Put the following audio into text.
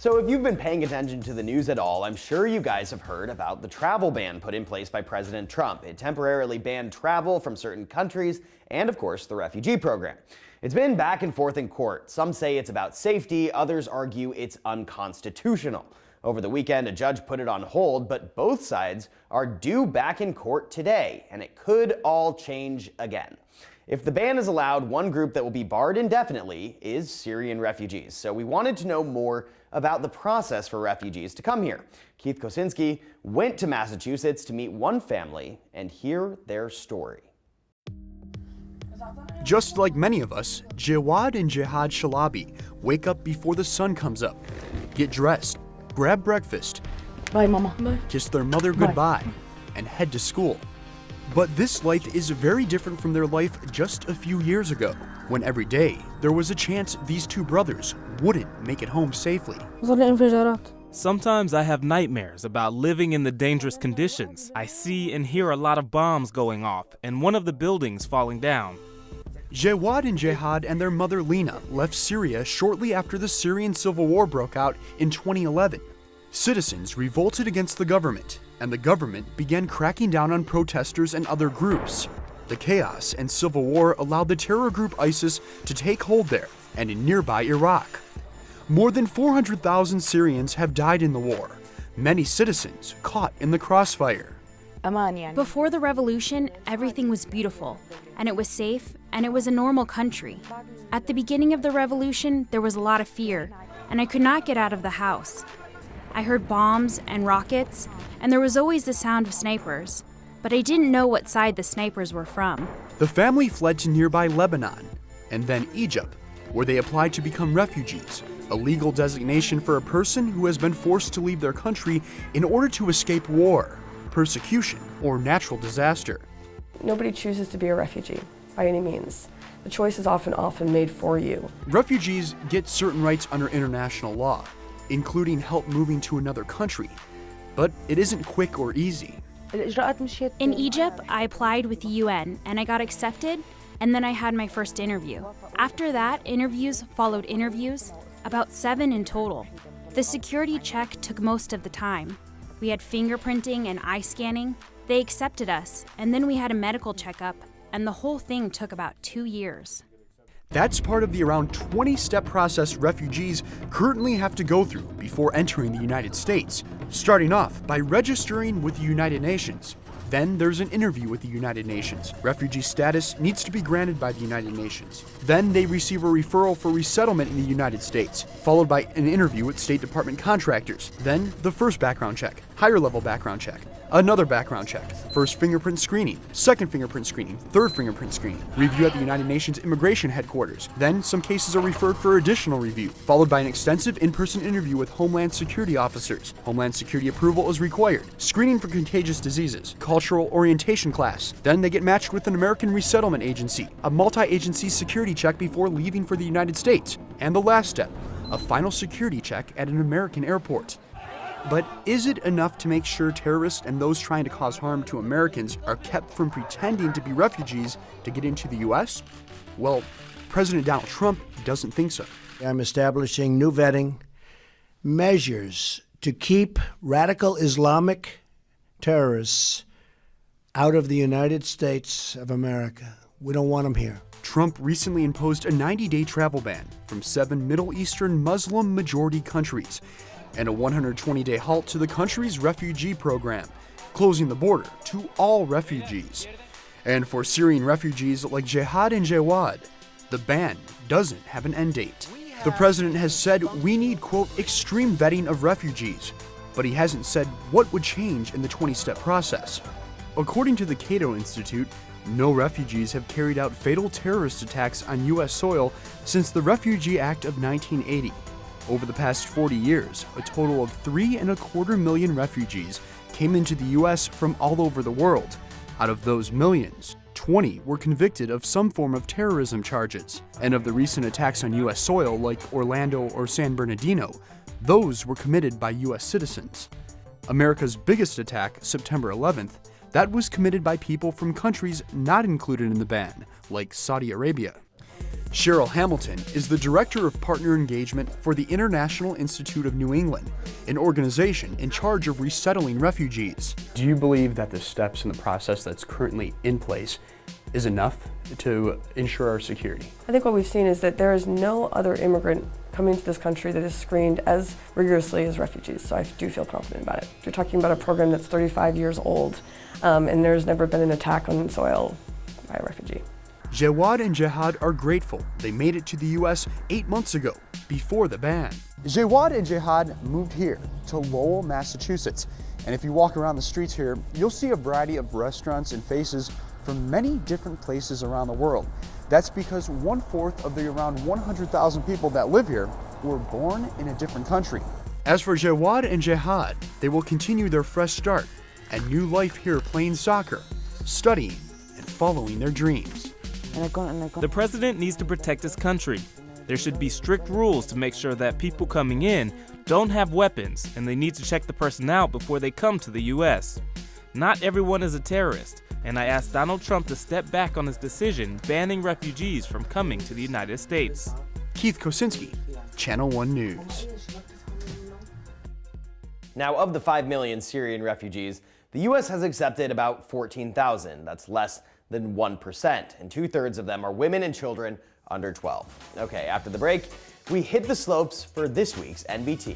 So if you've been paying attention to the news at all, I'm sure you guys have heard about the travel ban put in place by President Trump. It temporarily banned travel from certain countries and, of course, the refugee program. It's been back and forth in court. Some say it's about safety, others argue it's unconstitutional. Over the weekend, a judge put it on hold, but both sides are due back in court today, and it could all change again. If the ban is allowed, one group that will be barred indefinitely is Syrian refugees. So we wanted to know more about the process for refugees to come here. Keith Kocinski went to Massachusetts to meet one family and hear their story. Just like many of us, Jawad and Jihad Shalabi wake up before the sun comes up, get dressed, grab breakfast, Bye, Mama. Bye. kiss their mother goodbye, and head to school. But this life is very different from their life just a few years ago, when every day there was a chance these two brothers wouldn't make it home safely. Sometimes I have nightmares about living in the dangerous conditions. I see and hear a lot of bombs going off and one of the buildings falling down. Jawad and Jihad and their mother Lena left Syria shortly after the Syrian civil war broke out in 2011. Citizens revolted against the government, and the government began cracking down on protesters and other groups. The chaos and civil war allowed the terror group ISIS to take hold there and in nearby Iraq. More than 400,000 Syrians have died in the war, many citizens caught in the crossfire. Before the revolution, everything was beautiful, and it was safe, and it was a normal country. At the beginning of the revolution, there was a lot of fear, and I could not get out of the house. I heard bombs and rockets, and there was always the sound of snipers, but I didn't know what side the snipers were from. The family fled to nearby Lebanon, and then Egypt, where they applied to become refugees, a legal designation for a person who has been forced to leave their country in order to escape war, persecution, or natural disaster. Nobody chooses to be a refugee, by any means. The choice is often made for you. Refugees get certain rights under international law, including help moving to another country, but it isn't quick or easy. In Egypt, I applied with the UN, and I got accepted, and then I had my first interview. After that, interviews followed interviews, about 7 in total. The security check took most of the time. We had fingerprinting and eye scanning. They accepted us, and then we had a medical checkup, and the whole thing took about 2 years. That's part of the around 20-step process refugees currently have to go through before entering the United States, starting off by registering with the United Nations. Then there's an interview with the United Nations. Refugee status needs to be granted by the United Nations. Then they receive a referral for resettlement in the United States, followed by an interview with State Department contractors. Then the first background check, higher level background check, another background check, first fingerprint screening, second fingerprint screening, third fingerprint screening, review at the United Nations Immigration Headquarters. Then some cases are referred for additional review, followed by an extensive in-person interview with Homeland Security officers. Homeland Security approval is required. Screening for contagious diseases, cultural orientation class. Then they get matched with an American resettlement agency, a multi-agency security check before leaving for the United States. And the last step, a final security check at an American airport. But is it enough to make sure terrorists and those trying to cause harm to Americans are kept from pretending to be refugees to get into the U.S.? Well, President Donald Trump doesn't think so. I'm establishing new vetting measures to keep radical Islamic terrorists out of the United States of America. We don't want them here. Trump recently imposed a 90-day travel ban from 7 Middle Eastern Muslim-majority countries and a 120-day halt to the country's refugee program, closing the border to all refugees. And for Syrian refugees like Jihad and Jawad, the ban doesn't have an end date. The president has said we need, quote, extreme vetting of refugees, but he hasn't said what would change in the 20-step process. According to the Cato Institute, no refugees have carried out fatal terrorist attacks on U.S. soil since the Refugee Act of 1980. Over the past 40 years, a total of 3.25 million refugees came into the U.S. from all over the world. Out of those millions, 20 were convicted of some form of terrorism charges. And of the recent attacks on U.S. soil like Orlando or San Bernardino, those were committed by U.S. citizens. America's biggest attack, September 11th, that was committed by people from countries not included in the ban, like Saudi Arabia. Cheryl Hamilton is the Director of Partner Engagement for the International Institute of New England, an organization in charge of resettling refugees. Do you believe that the steps in the process that's currently in place is enough to ensure our security? I think what we've seen is that there is no other immigrant coming to this country that is screened as rigorously as refugees, so I do feel confident about it. You're talking about a program that's 35 years old, and there's never been an attack on soil by a refugee. Jawad and Jihad are grateful they made it to the U.S. 8 months ago, before the ban. Jawad and Jihad moved here to Lowell, Massachusetts. And if you walk around the streets here, you'll see a variety of restaurants and faces from many different places around the world. That's because 1/4 of the around 100,000 people that live here were born in a different country. As for Jawad and Jihad, they will continue their fresh start and new life here playing soccer, studying, and following their dreams. The president needs to protect his country. There should be strict rules to make sure that people coming in don't have weapons, and they need to check the person out before they come to the U.S. Not everyone is a terrorist, and I asked Donald Trump to step back on his decision banning refugees from coming to the United States. Keith Kocinski, Channel 1 News. Now, of the 5 million Syrian refugees, the U.S. has accepted about 14,000. That's less than 1%, and 2/3 of them are women and children under 12. Okay, after the break, we hit the slopes for this week's NBT.